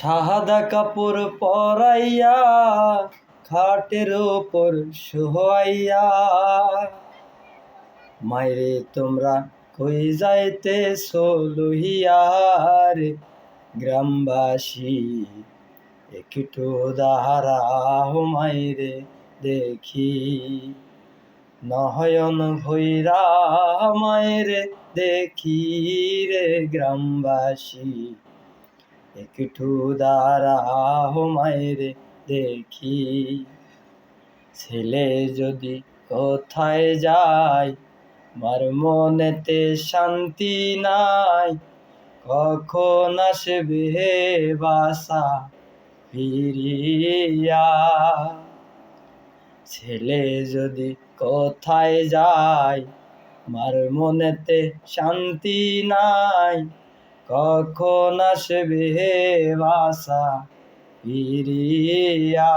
সাদা কাপড় পরাইয়া খাটের ওপর শোয়াইয়া, মাইরে তোমরা কই যাইতেছো লইয়া রে গ্রামবাসী, একটু দাঁড়াও মাইরে দেখি। নয়ন ভৈরা মাইরে দেখি রে গ্রামবাসী, একটু দাঁড়াও মাইরে দেখি। ছেলে যদি কোথায় যায় মার মনেতে শান্তি নাই, কখন আসবে বাসা ফিরিয়া। ছেলে যদি কোথায় যায় মার মনেতে শান্তি নাই, কখন আসবে বাসা ফিরিয়া।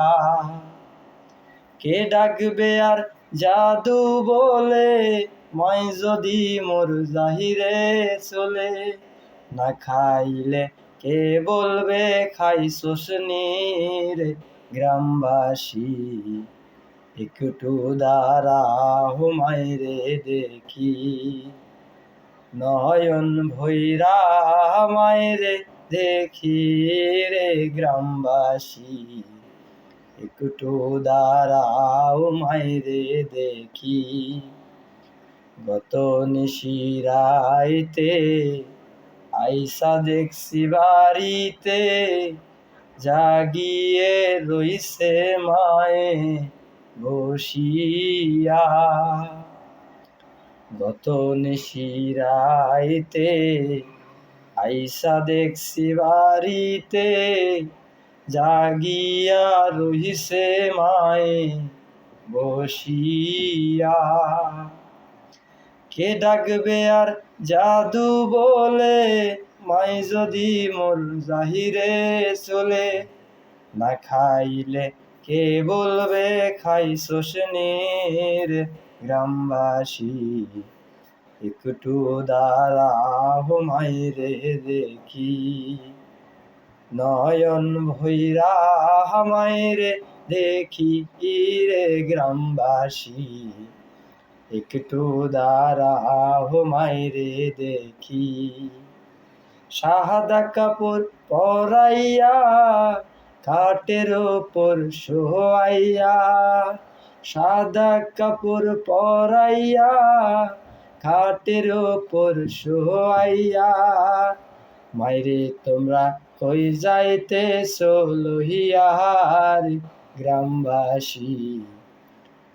কে ডাকবে আর জাদু বলে মাই যদি মোর জাহিরে চলে, না খাইলে কে বলবে খাইছোস নি রে গ্রামবাসী, একটু দাঁড়াও মাইরে দেখি। নয়ন ভৈরা মাইরে দেখি রে গ্রামবাসী, একটু দাঁড়াও মাইরে দেখি। গত নিশিরাইতে আইসা দেখছি বাড়িতে, জাগিয়ে রইছে মায়ে বসিয়া। গত নিশিরাইতে আইসা দেখছি বাড়িতে, জাগিয়া রহিছে মায়ে বসিয়া। কে ডাকবে আর জাদু বলে মাই যদি মোর জাহিরে চলে, না খাইলে কে বলবে খাইছোস নি রে গ্রামবাসী, একটু দাঁড়াও মাইরে দেখি। নয়ন ভৈরা মাইরে দেখি রে গ্রামবাসী, একটু দাঁড়াও মাইরে দেখি। সাদা কাপড় পরাইয়া খাটের ওপর শোয়াইয়া, সাদা কাপড় পরাইয়া খাটের ওপর শোয়াইয়া, মাইরে তোমরা কই যাইতেছো লইয়া রে গ্রামবাসী,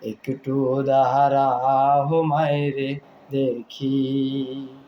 একটু দাঁড়াও মাইরে দেখি।